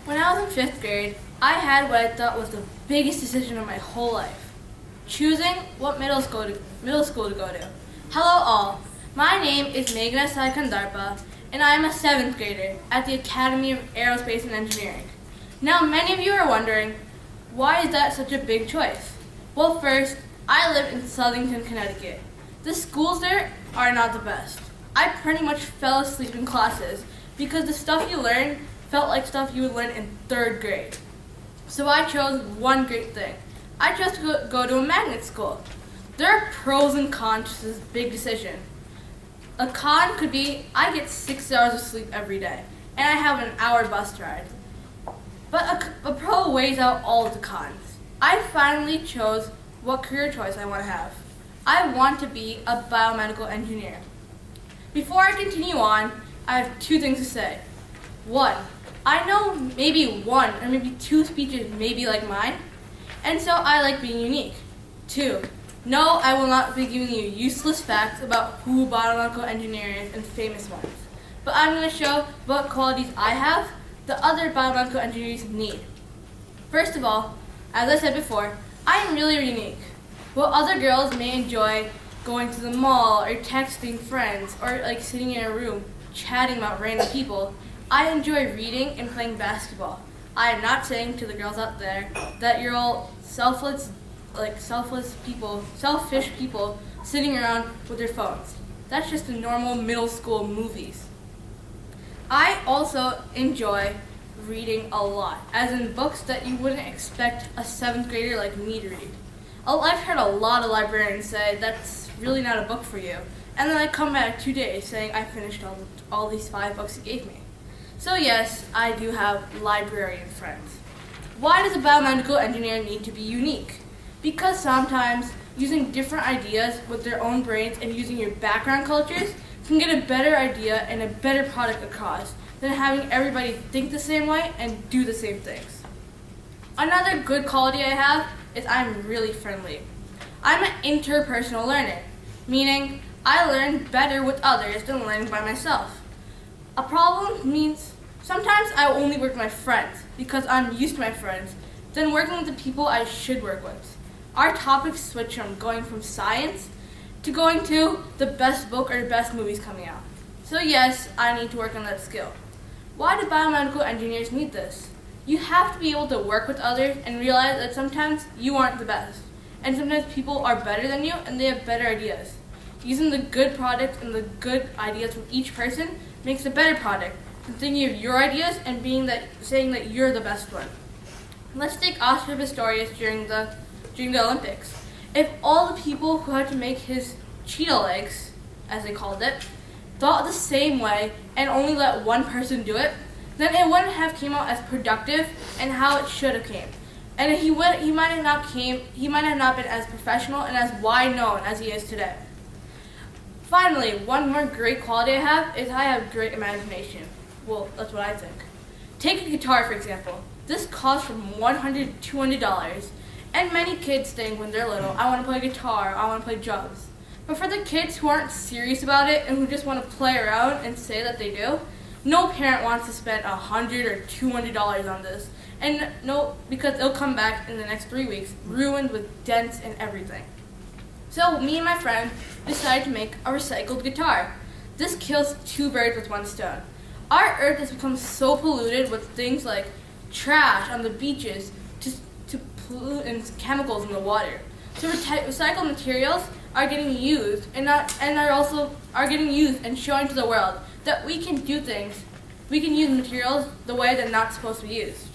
When I was in 5th grade, I had what I thought was the biggest decision of my whole life. Choosing what middle school to go to. Hello all, my name is MeghnaKandarpa, and I am a 7th grader at the Academy of Aerospace and Engineering. Now many of you are wondering, why is that such a big choice? Well, first, I live in Southington, Connecticut. The schools there are not the best. I pretty much fell asleep in classes because the stuff you learn felt like stuff you would learn in 3rd grade. So I chose one great thing. I chose to go to a magnet school. There are pros and cons to this big decision. A con could be I get 6 hours of sleep every day, and I have an hour bus ride. But a pro weighs out all of the cons. I finally chose what career choice I want to have. I want to be a biomedical engineer. Before I continue on, I have 2 things to say. 1, I know maybe 1 or maybe 2 speeches may be like mine, and so I like being unique. 2, no, I will not be giving you useless facts about who biomedical engineers and famous ones, but I'm going to show what qualities I have the other biomedical engineers need. First of all, as I said before, I am really unique. While other girls may enjoy going to the mall or texting friends or like sitting in a room chatting about random people, I enjoy reading and playing basketball. I am not saying to the girls out there that you're all selfish people sitting around with their phones. That's just the normal middle school movies. I also enjoy reading a lot, as in books that you wouldn't expect a 7th grader like me to read. I've heard a lot of librarians say that's really not a book for you, and then I come back 2 days saying I finished all these 5 books you gave me. So yes, I do have librarian friends. Why does a biomedical engineer need to be unique? Because sometimes using different ideas with their own brains and using your background cultures can get a better idea and a better product across than having everybody think the same way and do the same things. Another good quality I have is I'm really friendly. I'm an interpersonal learner, meaning I learn better with others than learning by myself. A problem means sometimes I only work with my friends because I'm used to my friends, then working with the people I should work with. Our topics switch from going from science to going to the best book or the best movies coming out. So yes, I need to work on that skill. Why do biomedical engineers need this? You have to be able to work with others and realize that sometimes you aren't the best, and sometimes people are better than you and they have better ideas. Using the good product and the good ideas from each person makes a better product than thinking of your ideas and saying that you're the best one. Let's take Oscar Pistorius during the Olympics. If all the people who had to make his cheetah legs, as they called it, thought the same way and only let one person do it, then it wouldn't have came out as productive and how it should have came. And he might have not been as professional and as wide known as he is today. Finally, one more great quality I have is I have great imagination. Well, that's what I think. Take a guitar, for example. This costs from $100 to $200, and many kids think when they're little, I want to play guitar, I want to play drums. But for the kids who aren't serious about it and who just want to play around and say that they do, no parent wants to spend $100 or $200 on this, and because it'll come back in the next 3 weeks, ruined with dents and everything. So me and my friend decided to make a recycled guitar. This kills 2 birds with 1 stone. Our earth has become so polluted with things like trash on the beaches to pollutants, chemicals in the water. So recycled materials are getting used are getting used and showing to the world that we can use materials the way they're not supposed to be used.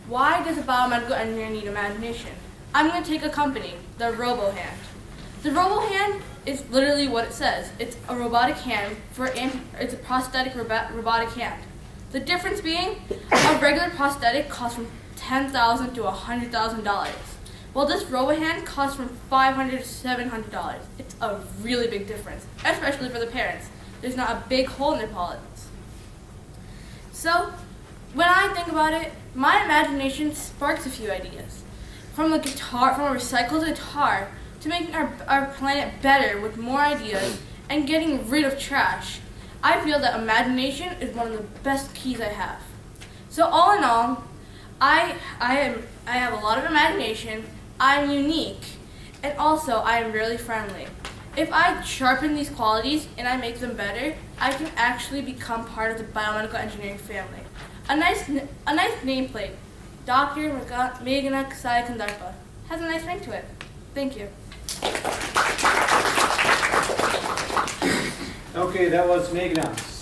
Why does a biomedical engineer need imagination? I'm going to take a company, the RoboHand. The RoboHand is literally what it says. It's a robotic hand it's a prosthetic robotic hand. The difference being, a regular prosthetic costs from $10,000 to $100,000, while this RoboHand costs from $500 to $700. It's a really big difference, especially for the parents. There's not a big hole in their pockets. So, when I think about it, my imagination sparks a few ideas. From a recycled guitar, to making our planet better with more ideas and getting rid of trash. I feel that imagination is one of the best keys I have. So all in all, I have a lot of imagination, I'm unique, and also I am really friendly. If I sharpen these qualities and I make them better, I can actually become part of the biomedical engineering family. A nice nameplate, Dr. MeghnaKandarpa, has a nice ring to it. Thank you. Okay, that was Meghna. So